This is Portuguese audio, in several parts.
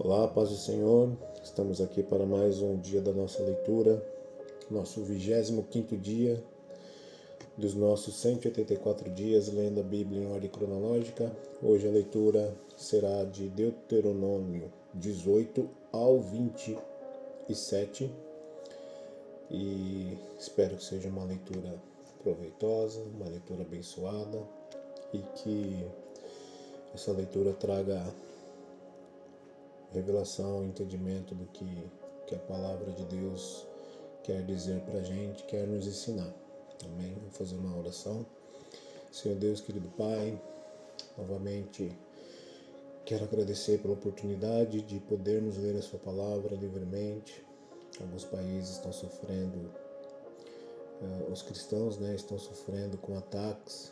Olá, paz do Senhor. Estamos aqui para mais um dia da nossa leitura, nosso 25º dia dos nossos 184 dias lendo a Bíblia em ordem cronológica. Hoje a leitura será de Deuteronômio 18 ao 27 e espero que seja uma leitura proveitosa, uma leitura abençoada e que essa leitura traga revelação, entendimento do que a palavra de Deus quer dizer para a gente, quer nos ensinar. Amém? Vou fazer uma oração. Senhor Deus, querido Pai, novamente quero agradecer pela oportunidade de podermos ler a Sua palavra livremente. Alguns países estão sofrendo, os cristãos estão sofrendo com ataques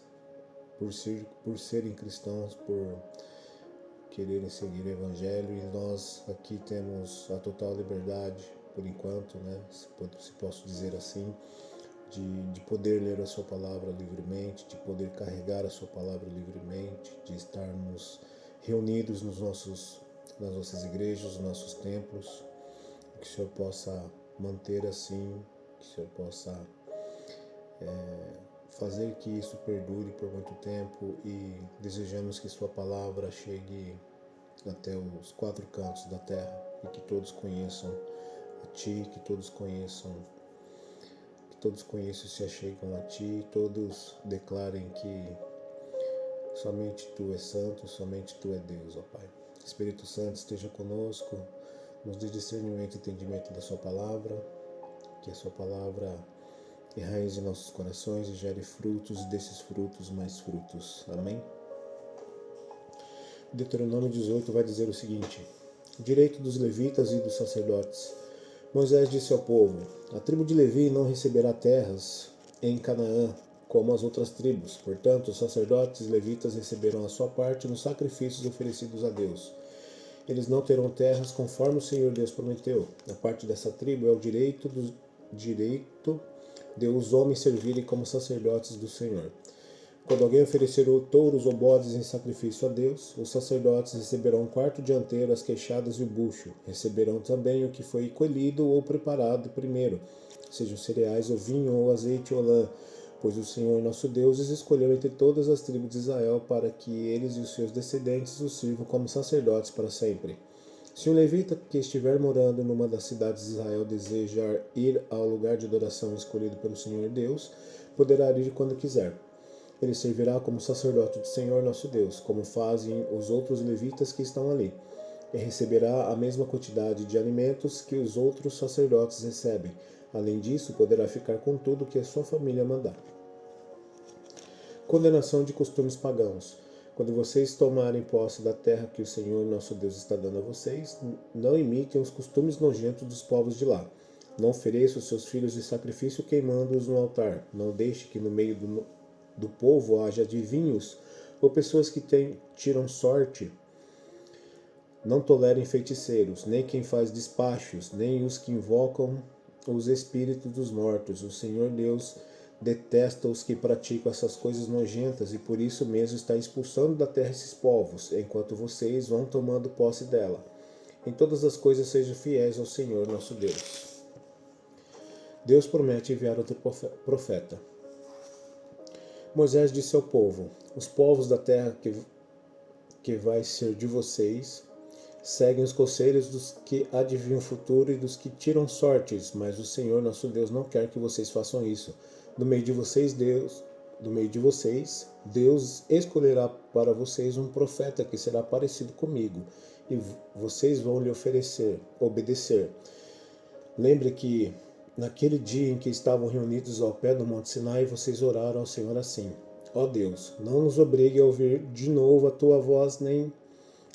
por serem cristãos, por quererem seguir o Evangelho, e nós aqui temos a total liberdade, por enquanto, se posso dizer assim, de poder ler a Sua palavra livremente, de poder carregar a Sua palavra livremente, de estarmos reunidos nas nossas igrejas, nos nossos templos, que o Senhor possa manter assim, que o Senhor possa fazer que isso perdure por muito tempo, e desejamos que Sua palavra chegue até os quatro cantos da terra e que todos conheçam a Ti, que todos conheçam e se achegam a Ti, todos declarem que somente Tu és santo, somente Tu é Deus, ó Pai. Espírito Santo esteja conosco, nos dê discernimento e entendimento da Sua palavra, que a Sua palavra enraize em nossos corações e gere frutos, e desses frutos mais frutos. Amém? Deuteronômio 18 vai dizer o seguinte: direito dos levitas e dos sacerdotes. Moisés disse ao povo: a tribo de Levi não receberá terras em Canaã como as outras tribos. Portanto, os sacerdotes levitas receberão a sua parte nos sacrifícios oferecidos a Deus. Eles não terão terras conforme o Senhor Deus prometeu. A parte dessa tribo é o direito de os homens servirem como sacerdotes do Senhor. Quando alguém oferecer touros ou bodes em sacrifício a Deus, os sacerdotes receberão um quarto dianteiro, as queixadas e o bucho. Receberão também o que foi colhido ou preparado primeiro, sejam cereais, ou vinho, ou azeite, ou lã, pois o Senhor nosso Deus os escolheu entre todas as tribos de Israel para que eles e os seus descendentes os sirvam como sacerdotes para sempre. Se um levita que estiver morando numa das cidades de Israel desejar ir ao lugar de adoração escolhido pelo Senhor Deus, poderá ir quando quiser. Ele servirá como sacerdote do Senhor nosso Deus, como fazem os outros levitas que estão ali, e receberá a mesma quantidade de alimentos que os outros sacerdotes recebem. Além disso, poderá ficar com tudo que a sua família mandar. Condenação de costumes pagãos. Quando vocês tomarem posse da terra que o Senhor nosso Deus está dando a vocês, não imitem os costumes nojentos dos povos de lá. Não ofereça os seus filhos de sacrifício queimando-os no altar. Não deixe que no meio do povo haja adivinhos ou pessoas que tiram sorte. Não tolerem feiticeiros, nem quem faz despachos, nem os que invocam os espíritos dos mortos. O Senhor Deus detesta os que praticam essas coisas nojentas, e por isso mesmo está expulsando da terra esses povos, enquanto vocês vão tomando posse dela. Em todas as coisas sejam fiéis ao Senhor nosso Deus. Deus promete enviar outro profeta. Moisés disse ao povo: os povos da terra que vai ser de vocês seguem os conselhos dos que adivinham o futuro e dos que tiram sortes, mas o Senhor nosso Deus não quer que vocês façam isso. Do meio de vocês, Deus escolherá para vocês um profeta que será parecido comigo, e vocês vão lhe obedecer. Lembre que naquele dia em que estavam reunidos ao pé do Monte Sinai, vocês oraram ao Senhor assim: ó Deus, não nos obrigue a ouvir de novo a tua voz, nem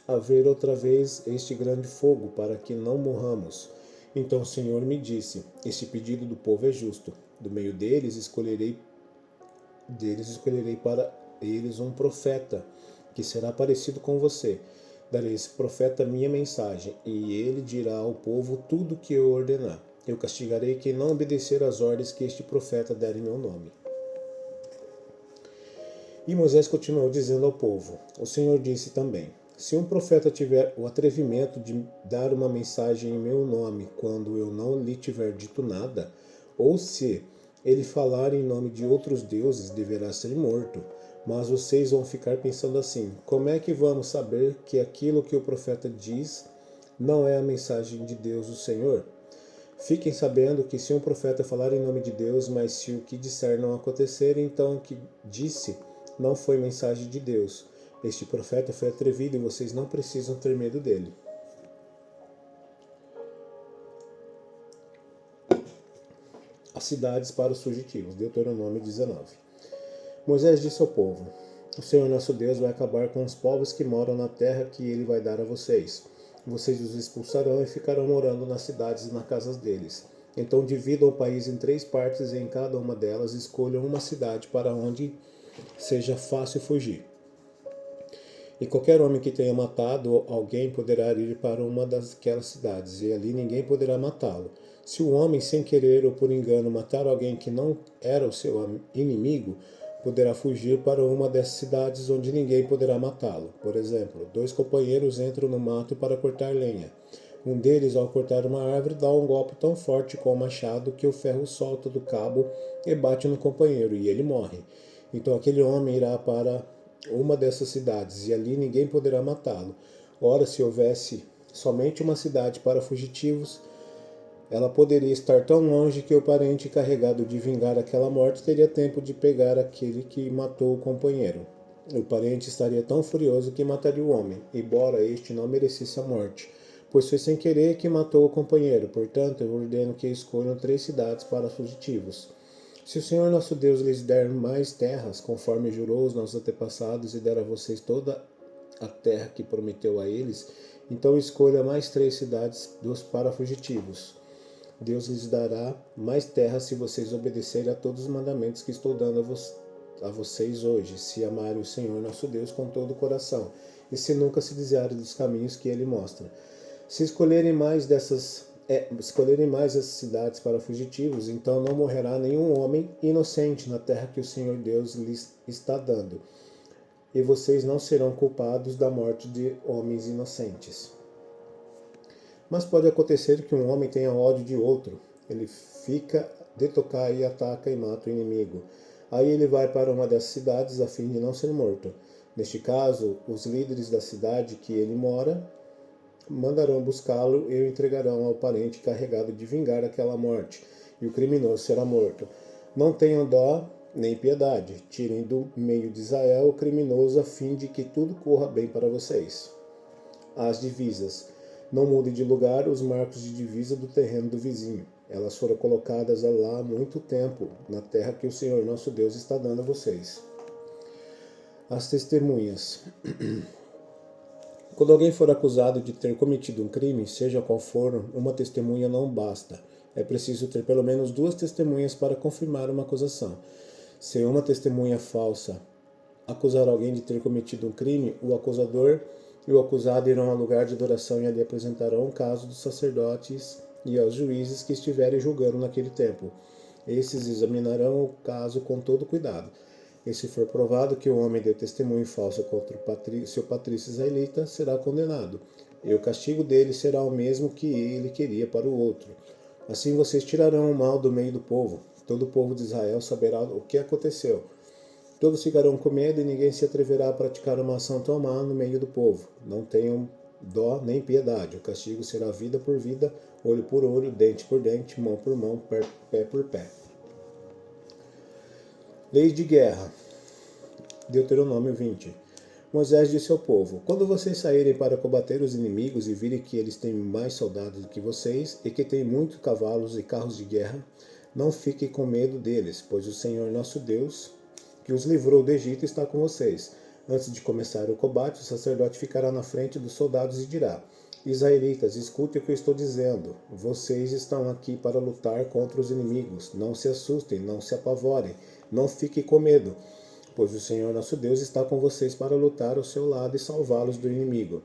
a ver outra vez este grande fogo, para que não morramos. Então o Senhor me disse: este pedido do povo é justo. Do meio deles escolherei para eles um profeta, que será parecido com você. Darei a esse profeta minha mensagem, e ele dirá ao povo tudo o que eu ordenar. Eu castigarei quem não obedecer às ordens que este profeta der em meu nome. E Moisés continuou dizendo ao povo: o Senhor disse também: Se um profeta tiver o atrevimento de dar uma mensagem em meu nome quando eu não lhe tiver dito nada, ou se ele falar em nome de outros deuses, deverá ser morto. Mas vocês vão ficar pensando assim: como é que vamos saber que aquilo que o profeta diz não é a mensagem de Deus, o Senhor? Fiquem sabendo que se um profeta falar em nome de Deus, mas se o que disser não acontecer, então o que disse não foi mensagem de Deus. Este profeta foi atrevido e vocês não precisam ter medo dele. As cidades para os fugitivos. Deuteronômio 19. Moisés disse ao povo: o Senhor nosso Deus vai acabar com os povos que moram na terra que ele vai dar a vocês. Vocês os expulsarão e ficarão morando nas cidades e nas casas deles. Então dividam o país em 3 partes e em cada uma delas escolham uma cidade para onde seja fácil fugir. E qualquer homem que tenha matado alguém poderá ir para uma daquelas cidades, e ali ninguém poderá matá-lo. Se o homem, sem querer ou por engano, matar alguém que não era o seu inimigo, poderá fugir para uma dessas cidades onde ninguém poderá matá-lo. Por exemplo, 2 companheiros entram no mato para cortar lenha. Um deles, ao cortar uma árvore, dá um golpe tão forte com o machado que o ferro solta do cabo e bate no companheiro, e ele morre. Então aquele homem irá para uma dessas cidades, e ali ninguém poderá matá-lo. Ora, se houvesse somente uma cidade para fugitivos, ela poderia estar tão longe que o parente encarregado de vingar aquela morte teria tempo de pegar aquele que matou o companheiro. O parente estaria tão furioso que mataria o homem, embora este não merecesse a morte, pois foi sem querer que matou o companheiro. Portanto, eu ordeno que escolham 3 cidades para fugitivos. Se o Senhor nosso Deus lhes der mais terras, conforme jurou os nossos antepassados, e der a vocês toda a terra que prometeu a eles, então escolha mais 3 cidades para fugitivos. Deus lhes dará mais terra se vocês obedecerem a todos os mandamentos que estou dando a vocês hoje, se amarem o Senhor nosso Deus com todo o coração, e se nunca se desviarem dos caminhos que ele mostra. Se escolherem mais essas cidades para fugitivos, então não morrerá nenhum homem inocente na terra que o Senhor Deus lhes está dando, e vocês não serão culpados da morte de homens inocentes. Mas pode acontecer que um homem tenha ódio de outro. Ele fica de tocar e ataca e mata o inimigo. Aí ele vai para uma dessas cidades a fim de não ser morto. Neste caso, os líderes da cidade que ele mora mandarão buscá-lo e o entregarão ao parente encarregado de vingar aquela morte, e o criminoso será morto. Não tenham dó nem piedade. Tirem do meio de Israel o criminoso a fim de que tudo corra bem para vocês. As divisas. Não mudem de lugar os marcos de divisa do terreno do vizinho. Elas foram colocadas lá há muito tempo, na terra que o Senhor nosso Deus está dando a vocês. As testemunhas. Quando alguém for acusado de ter cometido um crime, seja qual for, uma testemunha não basta. É preciso ter pelo menos 2 testemunhas para confirmar uma acusação. Se uma testemunha falsa acusar alguém de ter cometido um crime, o acusador e o acusado irão ao lugar de adoração e ali apresentarão o caso dos sacerdotes e aos juízes que estiverem julgando naquele tempo. Esses examinarão o caso com todo cuidado. E se for provado que o homem deu testemunho falso contra o seu patrício israelita, será condenado. E o castigo dele será o mesmo que ele queria para o outro. Assim vocês tirarão o mal do meio do povo. Todo o povo de Israel saberá o que aconteceu. Todos ficarão com medo e ninguém se atreverá a praticar uma ação tão má no meio do povo. Não tenham dó nem piedade. O castigo será vida por vida, olho por olho, dente por dente, mão por mão, pé por pé. Leis de guerra. Deuteronômio 20. Moisés disse ao povo: quando vocês saírem para combater os inimigos e virem que eles têm mais soldados do que vocês e que têm muitos cavalos e carros de guerra, não fiquem com medo deles, pois o Senhor nosso Deus, que os livrou do Egito, está com vocês. Antes de começar o combate, o sacerdote ficará na frente dos soldados e dirá: Israelitas, escutem o que eu estou dizendo. Vocês estão aqui para lutar contra os inimigos. Não se assustem, não se apavorem, não fiquem com medo, pois o Senhor nosso Deus está com vocês para lutar ao seu lado e salvá-los do inimigo.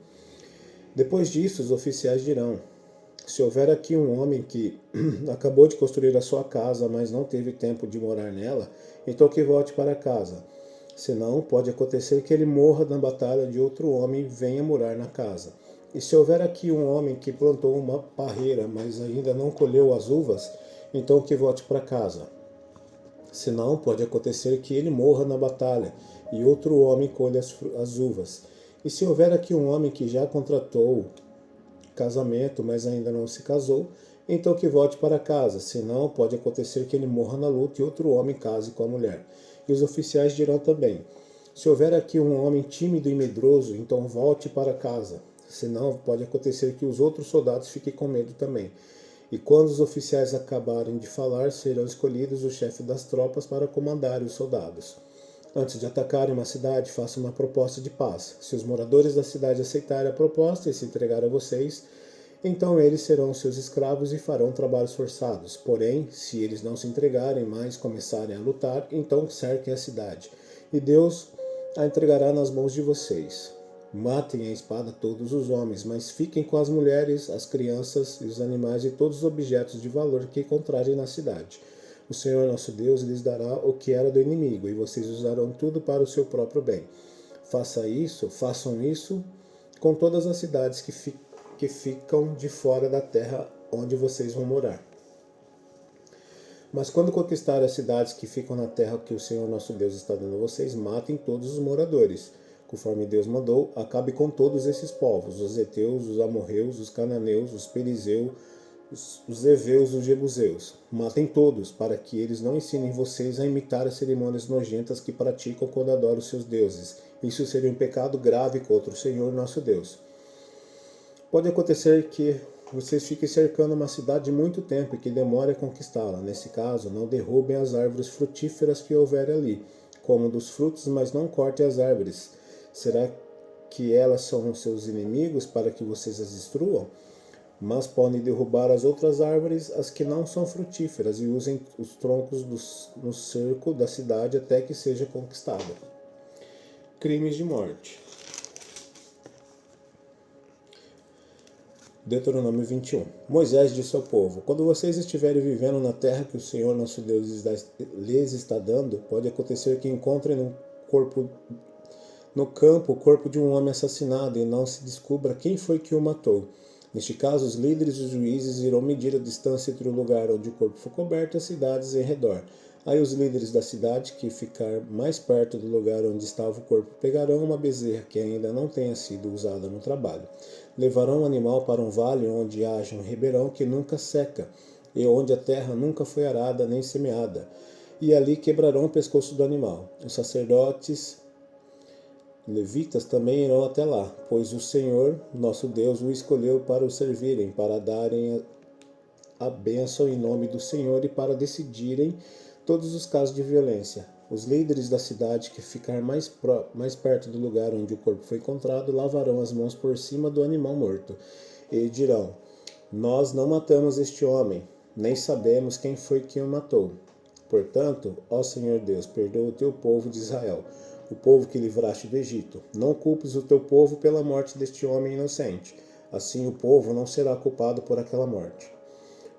Depois disso, os oficiais dirão: se houver aqui um homem que acabou de construir a sua casa, mas não teve tempo de morar nela, então que volte para casa. Senão, pode acontecer que ele morra na batalha de outro homem e venha morar na casa. E se houver aqui um homem que plantou uma parreira, mas ainda não colheu as uvas, então que volte para casa. Senão, pode acontecer que ele morra na batalha e outro homem colha as uvas. E se houver aqui um homem que já contratou casamento, mas ainda não se casou, então que volte para casa. Senão, pode acontecer que ele morra na luta e outro homem case com a mulher. E os oficiais dirão também: se houver aqui um homem tímido e medroso, então volte para casa. Senão, pode acontecer que os outros soldados fiquem com medo também. E quando os oficiais acabarem de falar, serão escolhidos os chefes das tropas para comandarem os soldados. Antes de atacarem uma cidade, façam uma proposta de paz. Se os moradores da cidade aceitarem a proposta e se entregarem a vocês, então eles serão seus escravos e farão trabalhos forçados. Porém, se eles não se entregarem, mas começarem a lutar, então cerquem a cidade, e Deus a entregará nas mãos de vocês. Matem a espada todos os homens, mas fiquem com as mulheres, as crianças e os animais e todos os objetos de valor que encontrarem na cidade. O Senhor nosso Deus lhes dará o que era do inimigo, e vocês usarão tudo para o seu próprio bem. Façam isso com todas as cidades que ficam de fora da terra onde vocês vão morar. Mas quando conquistarem as cidades que ficam na terra que o Senhor nosso Deus está dando a vocês, matem todos os moradores. Conforme Deus mandou, acabe com todos esses povos, os heteus, os amorreus, os cananeus, os perizeus, os heveus, os jebuseus. Matem todos, para que eles não ensinem vocês a imitar as cerimônias nojentas que praticam quando adoram seus deuses. Isso seria um pecado grave contra o Senhor nosso Deus. Pode acontecer que vocês fiquem cercando uma cidade muito tempo e que demore a conquistá-la. Nesse caso, não derrubem as árvores frutíferas que houver ali, como dos frutos, mas não cortem as árvores. Será que elas são seus inimigos para que vocês as destruam? Mas podem derrubar as outras árvores, as que não são frutíferas, e usem os troncos no cerco da cidade até que seja conquistada. Crimes de morte. Deuteronômio 21. Moisés disse ao povo: quando vocês estiverem vivendo na terra que o Senhor nosso Deus lhes está dando, pode acontecer que encontrem no campo o corpo de um homem assassinado e não se descubra quem foi que o matou. Neste caso, os líderes e os juízes irão medir a distância entre o lugar onde o corpo foi coberto e as cidades em redor. Aí os líderes da cidade, que ficar mais perto do lugar onde estava o corpo, pegarão uma bezerra que ainda não tenha sido usada no trabalho. Levarão o animal para um vale onde haja um ribeirão que nunca seca, e onde a terra nunca foi arada nem semeada. E ali quebrarão o pescoço do animal. Os sacerdotes levitas também irão até lá, pois o Senhor, nosso Deus, o escolheu para o servirem, para darem a bênção em nome do Senhor e para decidirem todos os casos de violência. Os líderes da cidade que ficar mais perto do lugar onde o corpo foi encontrado lavarão as mãos por cima do animal morto e dirão: nós não matamos este homem, nem sabemos quem foi que o matou. Portanto, ó Senhor Deus, perdoa o teu povo de Israel, o povo que livraste do Egito. Não culpes o teu povo pela morte deste homem inocente. Assim o povo não será culpado por aquela morte.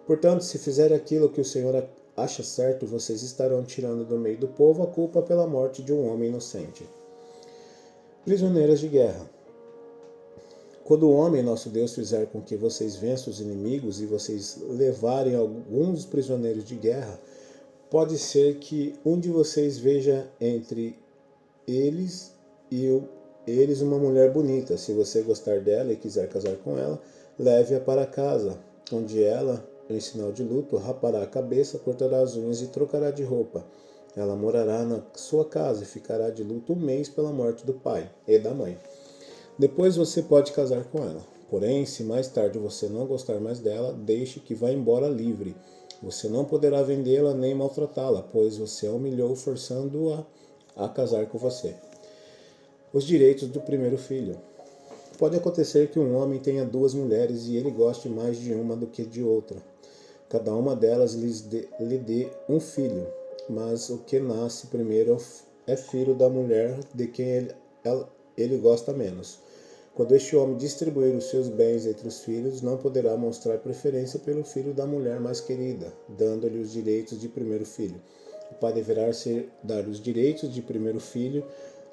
Portanto, se fizerem aquilo que o Senhor acha certo, vocês estarão tirando do meio do povo a culpa pela morte de um homem inocente. Prisioneiros de guerra. Quando o homem, nosso Deus, fizer com que vocês vençam os inimigos e vocês levarem alguns dos prisioneiros de guerra, pode ser que um de vocês veja entre eles uma mulher bonita. Se você gostar dela e quiser casar com ela, leve-a para casa, onde ela, em sinal de luto, rapará a cabeça, cortará as unhas e trocará de roupa. Ela morará na sua casa e ficará de luto 1 mês pela morte do pai e da mãe. Depois você pode casar com ela. Porém, se mais tarde você não gostar mais dela, deixe que vá embora livre. Você não poderá vendê-la nem maltratá-la, pois você a humilhou forçando-a a casar com você. Os direitos do primeiro filho. Pode acontecer que um homem tenha 2 mulheres e ele goste mais de uma do que de outra. Cada uma delas lhe dê um filho, mas o que nasce primeiro é filho da mulher de quem ele gosta menos. Quando este homem distribuir os seus bens entre os filhos, não poderá mostrar preferência pelo filho da mulher mais querida, dando-lhe os direitos de primeiro filho. O pai deverá dar os direitos de primeiro filho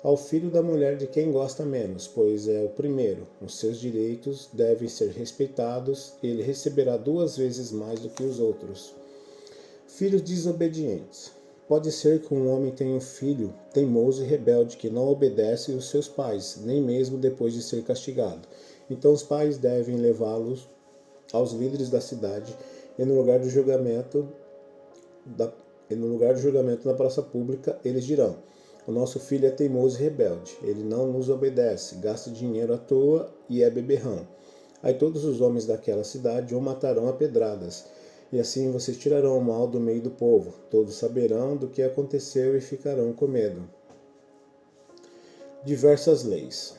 ao filho da mulher de quem gosta menos, pois é o primeiro. Os seus direitos devem ser respeitados e ele receberá 2 vezes mais do que os outros. Filhos desobedientes. Pode ser que um homem tenha um filho teimoso e rebelde que não obedece aos seus pais, nem mesmo depois de ser castigado. Então os pais devem levá-los aos líderes da cidade e no lugar do julgamento na praça pública eles dirão: o nosso filho é teimoso e rebelde, ele não nos obedece, gasta dinheiro à toa e é beberrão. Aí todos os homens daquela cidade o matarão a pedradas, e assim vocês tirarão o mal do meio do povo. Todos saberão do que aconteceu e ficarão com medo. Diversas leis.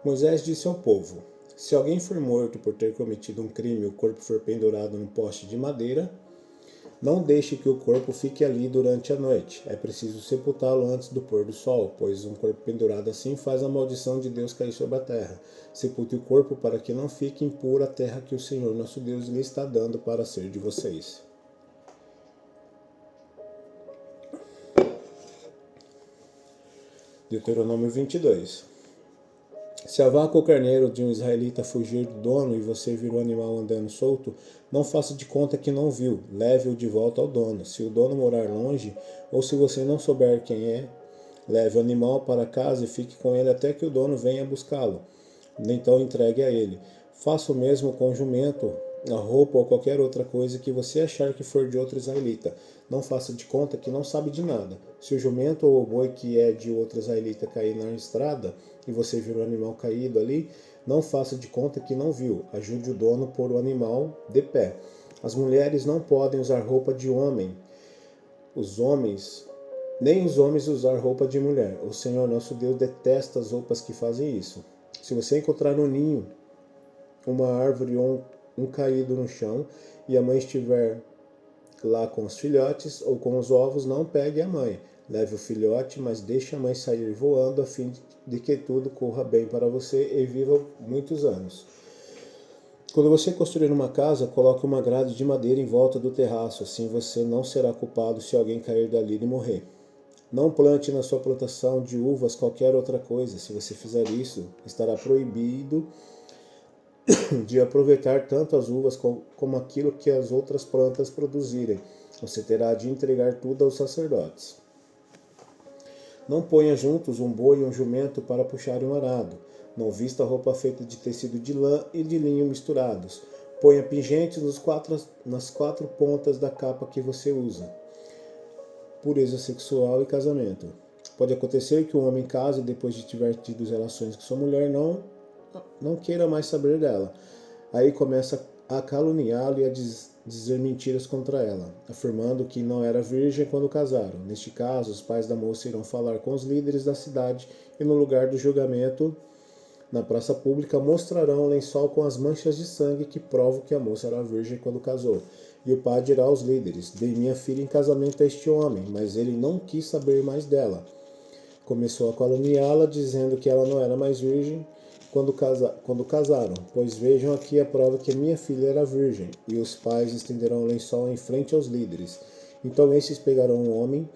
Moisés disse ao povo: se alguém for morto por ter cometido um crime e o corpo for pendurado num poste de madeira, não deixe que o corpo fique ali durante a noite. É preciso sepultá-lo antes do pôr do sol, pois um corpo pendurado assim faz a maldição de Deus cair sobre a terra. Sepulte o corpo para que não fique impura a terra que o Senhor nosso Deus lhe está dando para ser de vocês. Deuteronômio 22. Se a vaca ou carneiro de um israelita fugir do dono e você vir o animal andando solto, não faça de conta que não viu, leve-o de volta ao dono. Se o dono morar longe, ou se você não souber quem é, leve o animal para casa e fique com ele até que o dono venha buscá-lo. Então entregue a ele. Faça o mesmo com o jumento, a roupa ou qualquer outra coisa que você achar que for de outro israelita. Não faça de conta que não sabe de nada. Se o jumento ou o boi que é de outro israelita cair na estrada e você vir o animal caído ali, não faça de conta que não viu. Ajude o dono a pôr o animal de pé. As mulheres não podem usar roupa de homem. Nem os homens usar roupa de mulher. O Senhor nosso Deus detesta as roupas que fazem isso. Se você encontrar um ninho, uma árvore ou um caído no chão e a mãe estiver lá com os filhotes ou com os ovos, não pegue a mãe. Leve o filhote, mas deixe a mãe sair voando a fim de que tudo corra bem para você e viva muitos anos. Quando você construir uma casa, coloque uma grade de madeira em volta do terraço, assim você não será culpado se alguém cair dali e morrer. Não plante na sua plantação de uvas qualquer outra coisa. Se você fizer isso, estará proibido de aproveitar tanto as uvas como aquilo que as outras plantas produzirem. Você terá de entregar tudo aos sacerdotes. Não ponha juntos um boi e um jumento para puxar um arado. Não vista roupa feita de tecido de lã e de linho misturados. Ponha pingentes nas 4 pontas da capa que você usa. Pureza sexual e casamento. Pode acontecer que um homem case depois de tiver tido relações com sua mulher não queira mais saber dela. Aí começa a caluniá-lo e a dizer mentiras contra ela, afirmando que não era virgem quando casaram. Neste caso, os pais da moça irão falar com os líderes da cidade e no lugar do julgamento, na praça pública, mostrarão um lençol com as manchas de sangue que provam que a moça era virgem quando casou. E o pai dirá aos líderes: dei minha filha em casamento a este homem, mas ele não quis saber mais dela. Começou a caluniá-la, dizendo que ela não era mais virgem quando casaram. Pois vejam aqui a prova que minha filha era virgem. E os pais estenderão o lençol em frente aos líderes. Então esses pegarão o homem,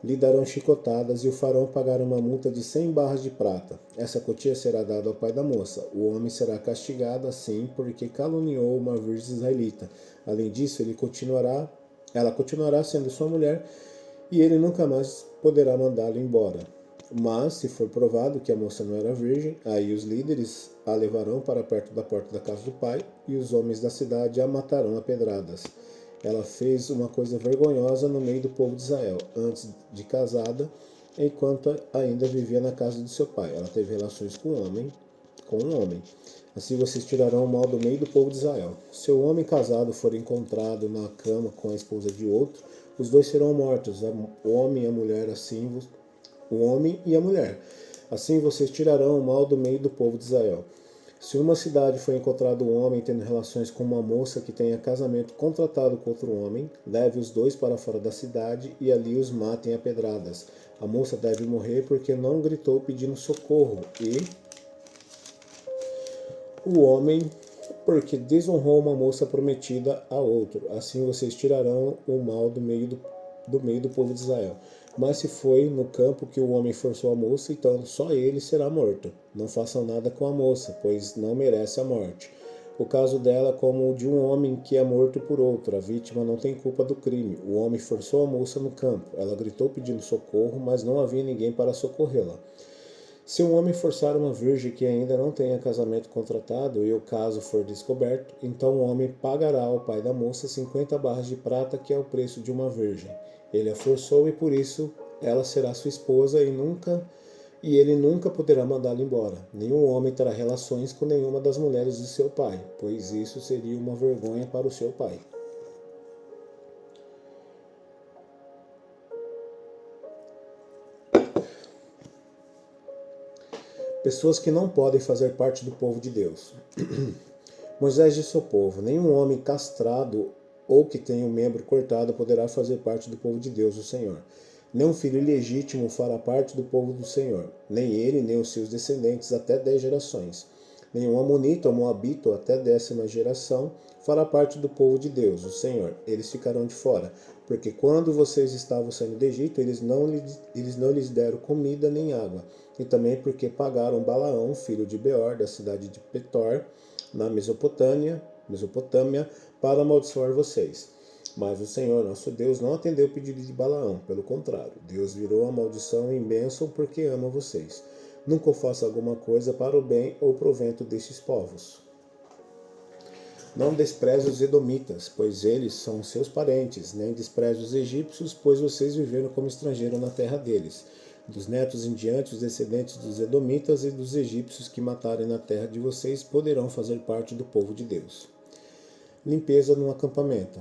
lhe darão chicotadas e o farão pagar uma multa de 100 barras de prata. Essa quantia será dada ao pai da moça. O homem será castigado assim porque caluniou uma virgem israelita. Além disso, ela continuará sendo sua mulher e ele nunca mais poderá mandá-la embora. Mas, se for provado que a moça não era virgem, aí os líderes a levarão para perto da porta da casa do pai e os homens da cidade a matarão a pedradas. Ela fez uma coisa vergonhosa no meio do povo de Israel, antes de casada, enquanto ainda vivia na casa de seu pai. Ela teve relações com um homem. Assim vocês tirarão o mal do meio do povo de Israel. Se o homem casado for encontrado na cama com a esposa de outro, os dois serão mortos, o homem e a mulher, Assim vocês tirarão o mal do meio do povo de Israel. Se uma cidade for encontrado um homem tendo relações com uma moça que tenha casamento contratado com outro homem, leve os dois para fora da cidade e ali os matem a pedradas. A moça deve morrer porque não gritou pedindo socorro e o homem porque desonrou uma moça prometida a outro. Assim vocês tirarão o mal do meio do povo de Israel. Mas se foi no campo que o homem forçou a moça, então só ele será morto. Não façam nada com a moça, pois não merece a morte. O caso dela é como o de um homem que é morto por outro. A vítima não tem culpa do crime. O homem forçou a moça no campo. Ela gritou pedindo socorro, mas não havia ninguém para socorrê-la. Se um homem forçar uma virgem que ainda não tenha casamento contratado e o caso for descoberto, então o homem pagará ao pai da moça 50 barras de prata, que é o preço de uma virgem. Ele a forçou e por isso ela será sua esposa e ele nunca poderá mandá-la embora. Nenhum homem terá relações com nenhuma das mulheres de seu pai, pois isso seria uma vergonha para o seu pai. Pessoas que não podem fazer parte do povo de Deus. Moisés disse ao povo: nenhum homem castrado ou que tenha um membro cortado poderá fazer parte do povo de Deus, o Senhor. Nem um filho ilegítimo fará parte do povo do Senhor, nem ele, nem os seus descendentes até 10 gerações. Nenhum amonita ou moabita até 10ª geração fará parte do povo de Deus, o Senhor. Eles ficarão de fora, porque quando vocês estavam saindo do Egito, eles não lhes deram comida nem água. E também porque pagaram Balaão, filho de Beor, da cidade de Petor, na Mesopotâmia, para amaldiçoar vocês. Mas o Senhor, nosso Deus, não atendeu o pedido de Balaão. Pelo contrário, Deus virou a maldição em bênção porque ama vocês. Nunca faça alguma coisa para o bem ou provento destes povos. Não despreze os edomitas, pois eles são seus parentes, nem despreze os egípcios, pois vocês viveram como estrangeiros na terra deles. Dos netos em diante, os descendentes dos edomitas e dos egípcios que matarem na terra de vocês poderão fazer parte do povo de Deus. Limpeza no acampamento.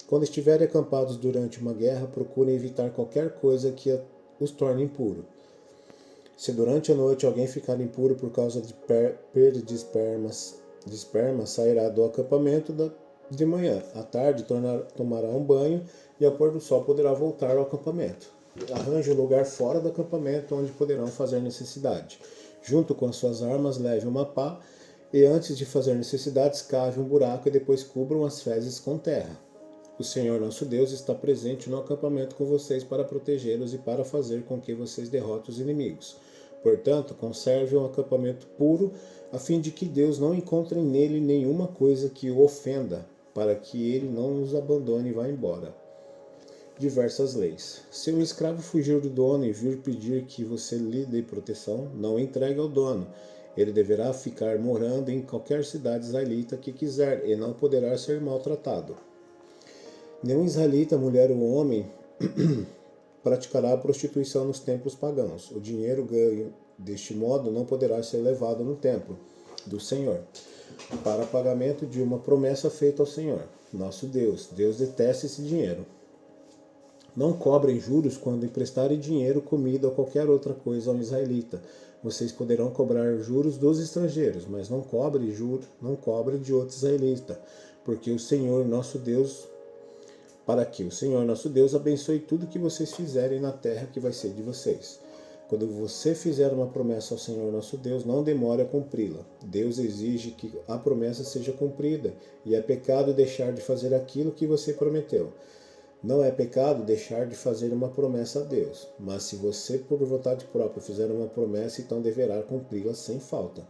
Quando estiverem acampados durante uma guerra, procurem evitar qualquer coisa que os torne impuro. Se durante a noite alguém ficar impuro por causa de perda de esperma, sairá do acampamento de manhã. À tarde tomará um banho e ao pôr do sol poderá voltar ao acampamento. Arranje um lugar fora do acampamento onde poderão fazer necessidade. Junto com as suas armas, leve uma pá e antes de fazer necessidades, cave um buraco e depois cubram as fezes com terra. O Senhor nosso Deus está presente no acampamento com vocês para protegê-los e para fazer com que vocês derrotem os inimigos. Portanto, conserve um acampamento puro, a fim de que Deus não encontre nele nenhuma coisa que o ofenda, para que ele não os abandone e vá embora. Diversas leis. Se um escravo fugir do dono e vir pedir que você lhe dê proteção, não entregue ao dono. Ele deverá ficar morando em qualquer cidade israelita que quiser e não poderá ser maltratado. Nenhum israelita, mulher ou homem, praticará a prostituição nos templos pagãos. O dinheiro ganho deste modo não poderá ser levado no templo do Senhor, para pagamento de uma promessa feita ao Senhor, nosso Deus. Deus detesta esse dinheiro. Não cobrem juros quando emprestarem dinheiro, comida ou qualquer outra coisa a um israelita. Vocês poderão cobrar juros dos estrangeiros, mas não cobrem de outro israelita, porque o Senhor nosso Deus, para que o Senhor nosso Deus abençoe tudo que vocês fizerem na terra que vai ser de vocês. Quando você fizer uma promessa ao Senhor nosso Deus, não demore a cumpri-la. Deus exige que a promessa seja cumprida, e é pecado deixar de fazer aquilo que você prometeu. Não é pecado deixar de fazer uma promessa a Deus, mas se você por vontade própria fizer uma promessa, então deverá cumpri-la sem falta.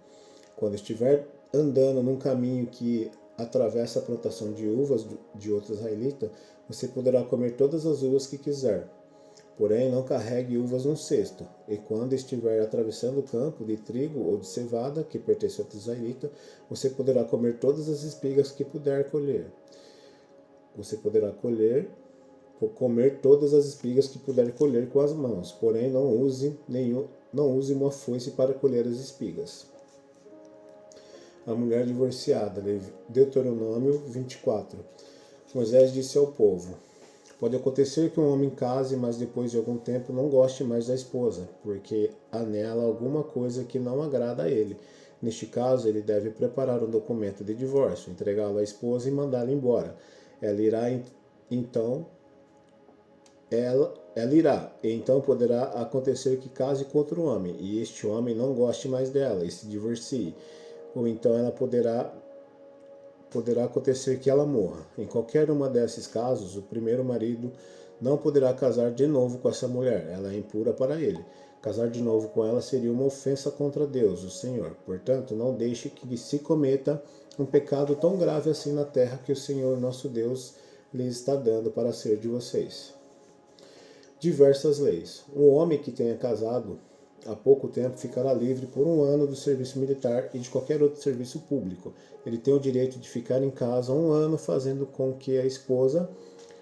Quando estiver andando num caminho que atravessa a plantação de uvas de outro israelita, você poderá comer todas as uvas que quiser. Porém, não carregue uvas num cesto. E quando estiver atravessando o campo de trigo ou de cevada, que pertence a outro israelita, você poderá comer todas as espigas que puder colher. Você poderá comer todas as espigas que puder colher com as mãos, porém não use uma foice para colher as espigas. A mulher divorciada, Deuteronômio 24. Moisés disse ao povo: pode acontecer que um homem case, mas depois de algum tempo não goste mais da esposa, porque há nela alguma coisa que não agrada a ele. Neste caso, ele deve preparar um documento de divórcio, entregá-lo à esposa e mandá-la embora. Ela irá, e então poderá acontecer que case com outro homem, e este homem não goste mais dela e se divorcie. Ou então ela poderá acontecer que ela morra. Em qualquer uma desses casos, o primeiro marido Não poderá casar de novo com essa mulher, ela é impura para ele. Casar de novo com ela seria uma ofensa contra Deus, o Senhor. Portanto, não deixe que se cometa um pecado tão grave assim na terra que o Senhor, nosso Deus, lhes está dando para ser de vocês. Diversas leis. Um homem que tenha casado há pouco tempo ficará livre por 1 ano do serviço militar e de qualquer outro serviço público. Ele tem o direito de ficar em casa 1 ano, fazendo com que a esposa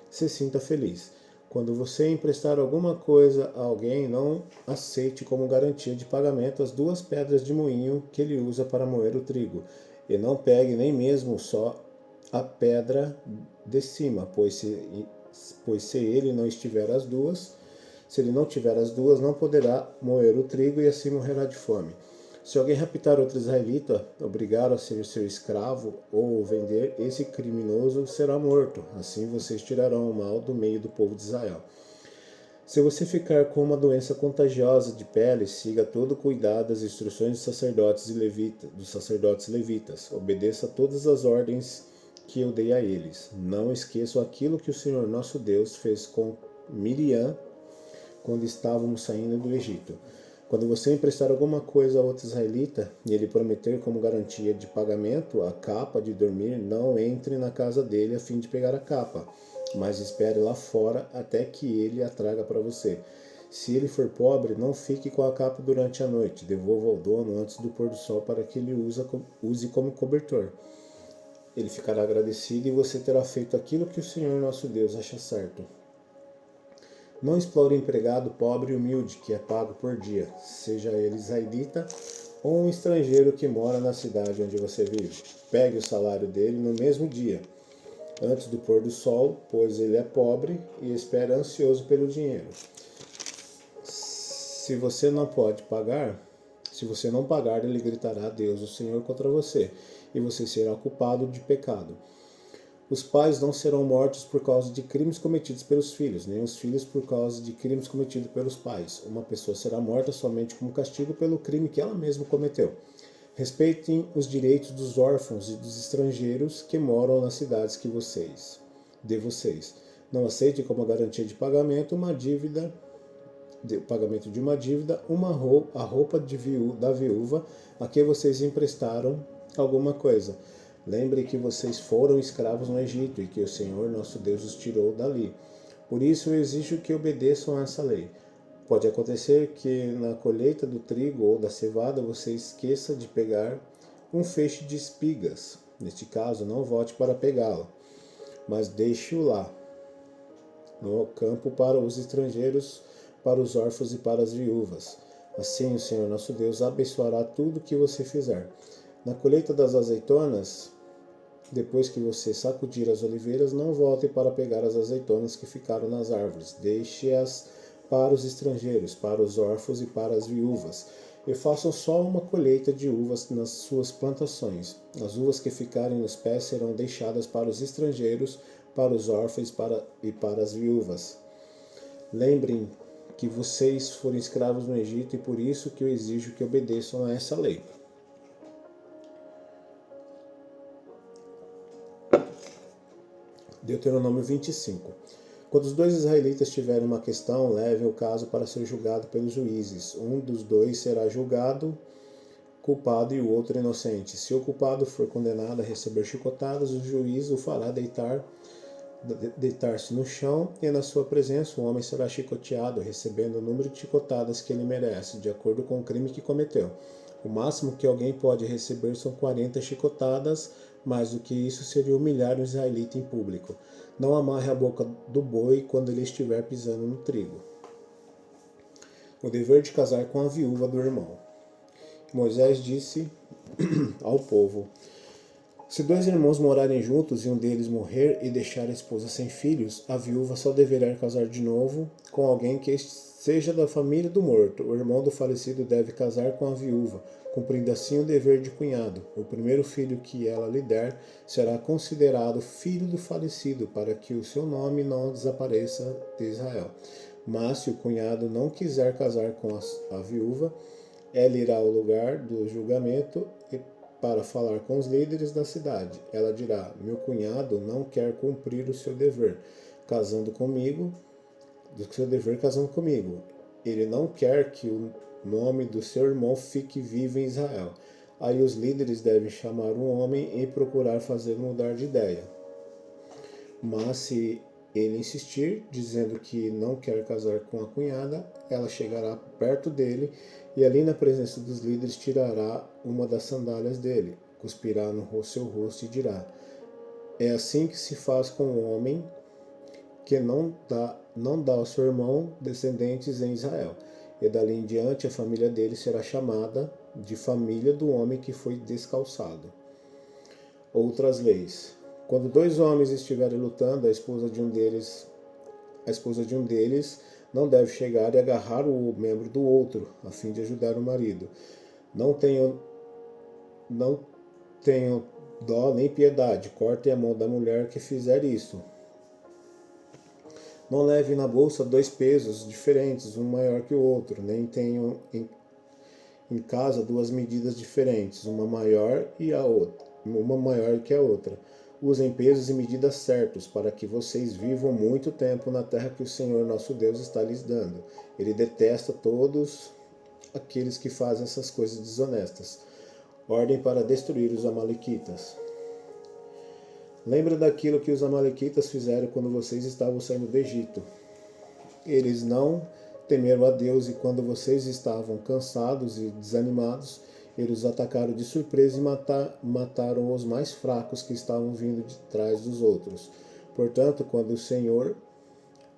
se sinta feliz. Quando você emprestar alguma coisa a alguém, não aceite como garantia de pagamento as 2 pedras de moinho que ele usa para moer o trigo. E não pegue nem mesmo só a pedra de cima, pois se ele não tiver as duas, não poderá moer o trigo e assim morrerá de fome. Se alguém raptar outro israelita, obrigar a ser seu escravo ou o vender, esse criminoso será morto. Assim vocês tirarão o mal do meio do povo de Israel. Se você ficar com uma doença contagiosa de pele, siga todo cuidado das instruções dos sacerdotes levitas. Obedeça todas as ordens que eu dei a eles. Não esqueçam aquilo que o Senhor nosso Deus fez com Miriam quando estávamos saindo do Egito. Quando você emprestar alguma coisa a outro israelita e ele prometer como garantia de pagamento a capa de dormir, não entre na casa dele a fim de pegar a capa, mas espere lá fora até que ele a traga para você. Se ele for pobre, não fique com a capa durante a noite. Devolva ao dono antes do pôr do sol para que ele use como cobertor. Ele ficará agradecido e você terá feito aquilo que o Senhor nosso Deus acha certo. Não explore o empregado pobre e humilde que é pago por dia, seja ele israelita ou um estrangeiro que mora na cidade onde você vive. Pegue o salário dele no mesmo dia, antes do pôr do sol, pois ele é pobre e espera ansioso pelo dinheiro. Se você não pagar, ele gritará a Deus, o Senhor, contra você, e você será culpado de pecado. Os pais não serão mortos por causa de crimes cometidos pelos filhos, nem os filhos por causa de crimes cometidos pelos pais. Uma pessoa será morta somente como castigo pelo crime que ela mesma cometeu. Respeitem os direitos dos órfãos e dos estrangeiros que moram nas cidades de vocês. Não aceitem como garantia de pagamento de uma dívida, a roupa da viúva a quem vocês emprestaram alguma coisa. Lembre que vocês foram escravos no Egito e que o Senhor nosso Deus os tirou dali. Por isso eu exijo que obedeçam a essa lei. Pode acontecer que na colheita do trigo ou da cevada você esqueça de pegar um feixe de espigas. Neste caso, não volte para pegá-la, mas deixe-o lá, no campo para os estrangeiros, para os órfãos e para as viúvas. Assim o Senhor nosso Deus abençoará tudo que você fizer. Na colheita das azeitonas, depois que você sacudir as oliveiras, não volte para pegar as azeitonas que ficaram nas árvores. Deixe-as para os estrangeiros, para os órfãos e para as viúvas. E façam só uma colheita de uvas nas suas plantações. As uvas que ficarem nos pés serão deixadas para os estrangeiros, para os órfãos e para as viúvas. Lembrem que vocês foram escravos no Egito e por isso que eu exijo que obedeçam a essa lei. Deuteronômio 25. Quando os 2 israelitas tiverem uma questão, levem o caso para ser julgado pelos juízes. Um dos 2 será julgado culpado e o outro inocente. Se o culpado for condenado a receber chicotadas, o juiz o fará deitar-se no chão e na sua presença o homem será chicoteado, recebendo o número de chicotadas que ele merece, de acordo com o crime que cometeu. O máximo que alguém pode receber são 40 chicotadas, mais do que isso seria humilhar um israelita em público. Não amarre a boca do boi quando ele estiver pisando no trigo. O dever de casar com a viúva do irmão. Moisés disse ao povo: se 2 irmãos morarem juntos e um deles morrer e deixar a esposa sem filhos, a viúva só deverá casar de novo com alguém que seja da família do morto. O irmão do falecido deve casar com a viúva, cumprindo assim o dever de cunhado. O primeiro filho que ela lhe der será considerado filho do falecido, para que o seu nome não desapareça de Israel. Mas se o cunhado não quiser casar com a viúva, ela irá ao lugar do julgamento para falar com os líderes da cidade. Ela dirá: meu cunhado não quer cumprir o seu dever, casando comigo, do seu dever casando comigo. Ele não quer que o nome do seu irmão fique vivo em Israel. Aí os líderes devem chamar um homem e procurar fazê-lo mudar de ideia. Mas se ele insistir, dizendo que não quer casar com a cunhada, ela chegará perto dele e ali na presença dos líderes tirará uma das sandálias dele, cuspirá no seu rosto e dirá: é assim que se faz com o homem que não dá ao seu irmão descendentes em Israel. E dali em diante a família dele será chamada de família do homem que foi descalçado. Outras leis. Quando dois homens estiverem lutando, a esposa de um deles não deve chegar e agarrar o membro do outro, a fim de ajudar o marido. Não tenham dó nem piedade, cortem a mão da mulher que fizer isso. Não leve na bolsa 2 pesos diferentes, um maior que o outro, nem tenham em casa 2 medidas diferentes, uma maior que a outra. Usem pesos e medidas certos, para que vocês vivam muito tempo na terra que o Senhor nosso Deus está lhes dando. Ele detesta todos aqueles que fazem essas coisas desonestas. Ordem para destruir os amalequitas. Lembra daquilo que os amalequitas fizeram quando vocês estavam saindo do Egito. Eles não temeram a Deus e quando vocês estavam cansados e desanimados, eles os atacaram de surpresa e mataram os mais fracos que estavam vindo de trás dos outros. Portanto, quando o Senhor,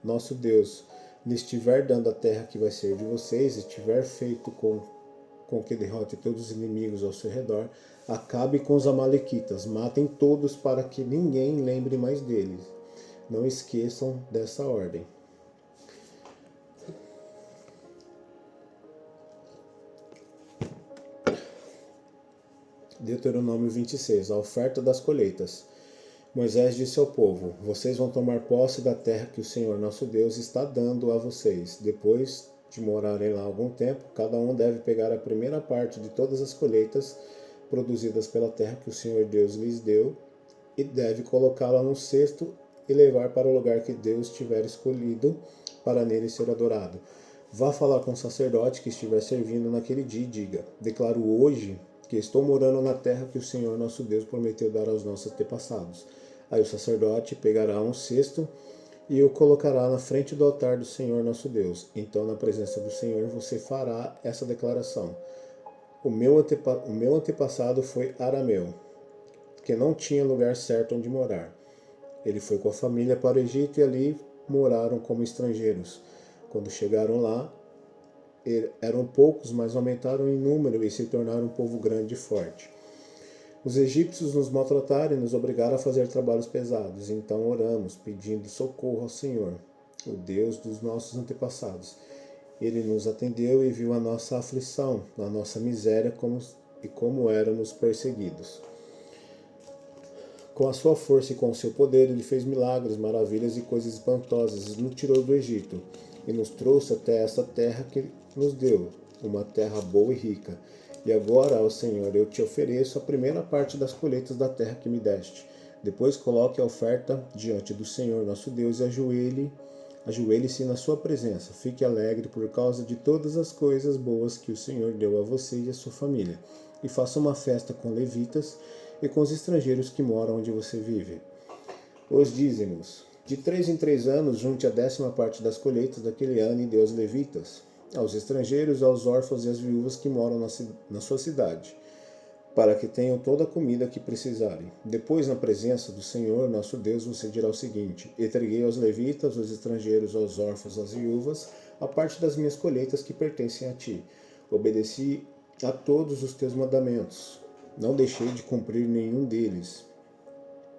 nosso Deus, lhes estiver dando a terra que vai ser de vocês e tiver feito com que derrote todos os inimigos ao seu redor, acabe com os amalequitas, matem todos para que ninguém lembre mais deles. Não esqueçam dessa ordem. Deuteronômio 26, a oferta das colheitas. Moisés disse ao povo: vocês vão tomar posse da terra que o Senhor nosso Deus está dando a vocês. Depois de morarem lá algum tempo, cada um deve pegar a primeira parte de todas as colheitas produzidas pela terra que o Senhor Deus lhes deu e deve colocá-la num cesto e levar para o lugar que Deus tiver escolhido para nele ser adorado. Vá falar com o sacerdote que estiver servindo naquele dia e diga: declaro hoje que estou morando na terra que o Senhor nosso Deus prometeu dar aos nossos antepassados. Aí o sacerdote pegará um cesto e o colocará na frente do altar do Senhor nosso Deus. Então, na presença do Senhor, você fará essa declaração: o meu antepassado foi arameu, que não tinha lugar certo onde morar. Ele foi com a família para o Egito e ali moraram como estrangeiros. Quando chegaram lá, eram poucos, mas aumentaram em número e se tornaram um povo grande e forte. Os egípcios nos maltrataram e nos obrigaram a fazer trabalhos pesados. Então oramos, pedindo socorro ao Senhor, o Deus dos nossos antepassados. Ele nos atendeu e viu a nossa aflição, a nossa miséria e como éramos perseguidos. Com a sua força e com o seu poder, ele fez milagres, maravilhas e coisas espantosas. Ele nos tirou do Egito e nos trouxe até esta terra que nos deu, uma terra boa e rica. E agora, ó Senhor, eu te ofereço a primeira parte das colheitas da terra que me deste. Depois coloque a oferta diante do Senhor nosso Deus e ajoelhe-se na sua presença. Fique alegre por causa de todas as coisas boas que o Senhor deu a você e a sua família. E faça uma festa com levitas e com os estrangeiros que moram onde você vive. Os dízimos. De 3 em 3 anos, junte a 10ª parte das colheitas daquele ano e dê aos levitas, aos estrangeiros, aos órfãos e às viúvas que moram na sua cidade, para que tenham toda a comida que precisarem. Depois, na presença do Senhor, nosso Deus, você dirá o seguinte: entreguei aos levitas, aos estrangeiros, aos órfãos, às viúvas, a parte das minhas colheitas que pertencem a ti. Obedeci a todos os teus mandamentos. Não deixei de cumprir nenhum deles.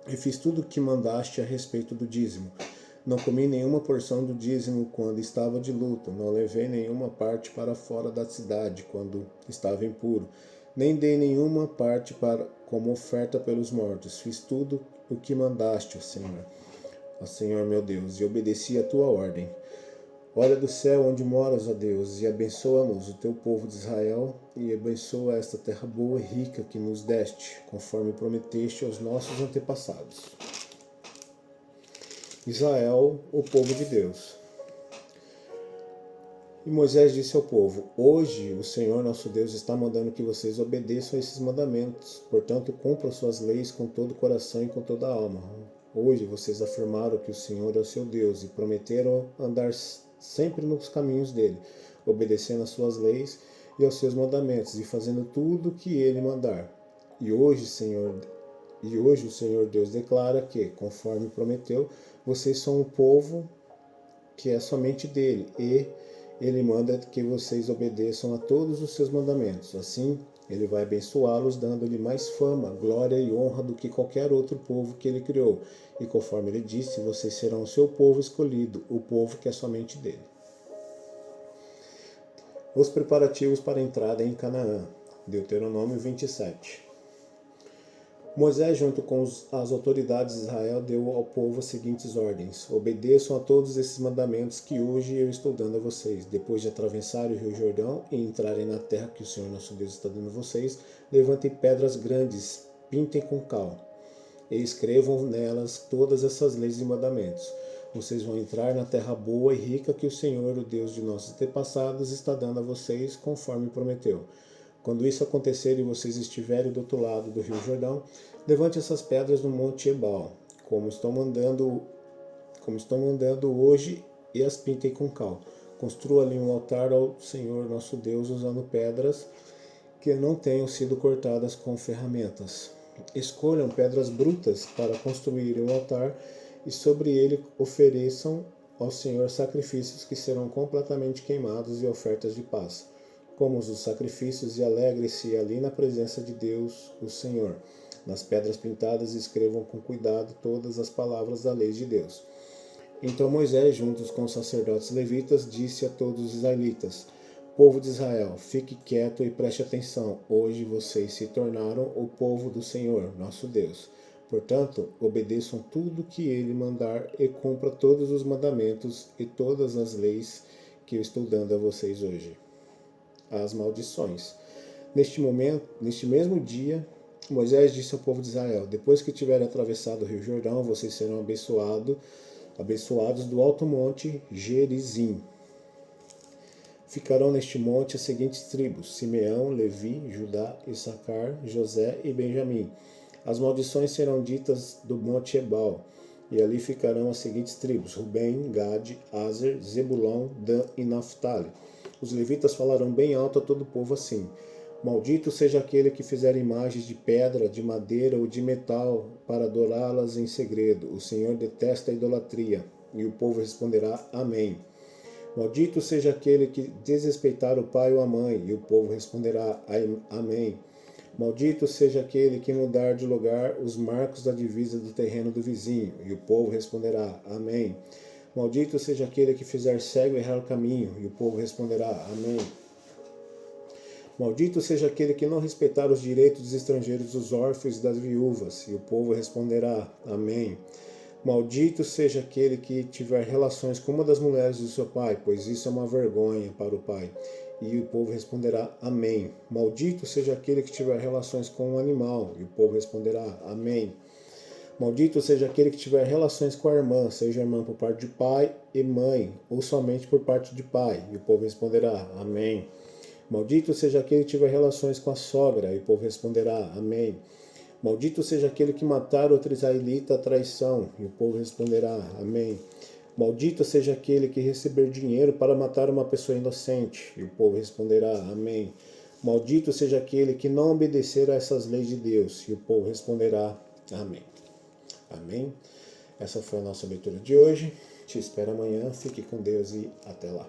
E fiz tudo o que mandaste a respeito do dízimo. Não comi nenhuma porção do dízimo quando estava de luto, não levei nenhuma parte para fora da cidade quando estava impuro, nem dei nenhuma parte como oferta pelos mortos. Fiz tudo o que mandaste, ó Senhor meu Deus, e obedeci a tua ordem. Olha do céu onde moras, ó Deus, e abençoa-nos, o teu povo de Israel, e abençoa esta terra boa e rica que nos deste, conforme prometeste aos nossos antepassados. Israel, o povo de Deus. E Moisés disse ao povo: Hoje o Senhor nosso Deus está mandando que vocês obedeçam a esses mandamentos. Portanto, cumpram suas leis com todo o coração e com toda a alma. Hoje vocês afirmaram que o Senhor é o seu Deus e prometeram andar sempre nos caminhos dele, obedecendo às suas leis e aos seus mandamentos e fazendo tudo o que ele mandar. E hoje o Senhor Deus declara que, conforme prometeu, vocês são um povo que é somente dele, e ele manda que vocês obedeçam a todos os seus mandamentos. Assim, ele vai abençoá-los, dando-lhe mais fama, glória e honra do que qualquer outro povo que ele criou. E conforme ele disse, vocês serão o seu povo escolhido, o povo que é somente dele. Os preparativos para a entrada em Canaã. Deuteronômio 27. Moisés, junto com as autoridades de Israel, deu ao povo as seguintes ordens: obedeçam a todos esses mandamentos que hoje eu estou dando a vocês. Depois de atravessarem o rio Jordão e entrarem na terra que o Senhor nosso Deus está dando a vocês, levantem pedras grandes, pintem com cal e escrevam nelas todas essas leis e mandamentos. Vocês vão entrar na terra boa e rica que o Senhor, o Deus de nossos antepassados, está dando a vocês, conforme prometeu. Quando isso acontecer e vocês estiverem do outro lado do rio Jordão, levante essas pedras no monte Ebal, como estou mandando hoje, e as pintem com cal. Construa ali um altar ao Senhor nosso Deus usando pedras que não tenham sido cortadas com ferramentas. Escolham pedras brutas para construir um altar e sobre ele ofereçam ao Senhor sacrifícios que serão completamente queimados e ofertas de paz, como os sacrifícios, e alegre-se ali na presença de Deus, o Senhor. Nas pedras pintadas escrevam com cuidado todas as palavras da lei de Deus. Então Moisés, juntos com os sacerdotes levitas, disse a todos os israelitas: Povo de Israel, fique quieto e preste atenção. Hoje vocês se tornaram o povo do Senhor, nosso Deus. Portanto, obedeçam tudo que ele mandar e cumpra todos os mandamentos e todas as leis que eu estou dando a vocês hoje. As maldições. Neste mesmo dia, Moisés disse ao povo de Israel: Depois que tiverem atravessado o rio Jordão, vocês serão abençoados do alto monte Gerizim. Ficarão neste monte as seguintes tribos: Simeão, Levi, Judá, Issacar, José e Benjamim. As maldições serão ditas do monte Ebal, e ali ficarão as seguintes tribos: Rubem, Gade, Aser, Zebulon, Dan e Naphtali. Os levitas falarão bem alto a todo o povo assim: Maldito seja aquele que fizer imagens de pedra, de madeira ou de metal para adorá-las em segredo. O Senhor detesta a idolatria. E o povo responderá: Amém. Maldito seja aquele que desrespeitar o pai ou a mãe. E o povo responderá: Amém. Maldito seja aquele que mudar de lugar os marcos da divisa do terreno do vizinho. E o povo responderá: Amém. Maldito seja aquele que fizer cego errar o caminho. E o povo responderá: Amém. Maldito seja aquele que não respeitar os direitos dos estrangeiros, dos órfãos e das viúvas. E o povo responderá: Amém. Maldito seja aquele que tiver relações com uma das mulheres do seu pai, pois isso é uma vergonha para o pai. E o povo responderá: Amém. Maldito seja aquele que tiver relações com um animal. E o povo responderá: Amém. Maldito seja aquele que tiver relações com a irmã, seja irmã por parte de pai e mãe, ou somente por parte de pai. E o povo responderá: Amém. Maldito seja aquele que tiver relações com a sogra. E o povo responderá: Amém. Maldito seja aquele que matar outro israelita à traição. E o povo responderá: Amém. Maldito seja aquele que receber dinheiro para matar uma pessoa inocente. E o povo responderá: Amém. Maldito seja aquele que não obedecer a essas leis de Deus. E o povo responderá: Amém. Amém. Essa foi a nossa leitura de hoje. Te espero amanhã. Fique com Deus e até lá.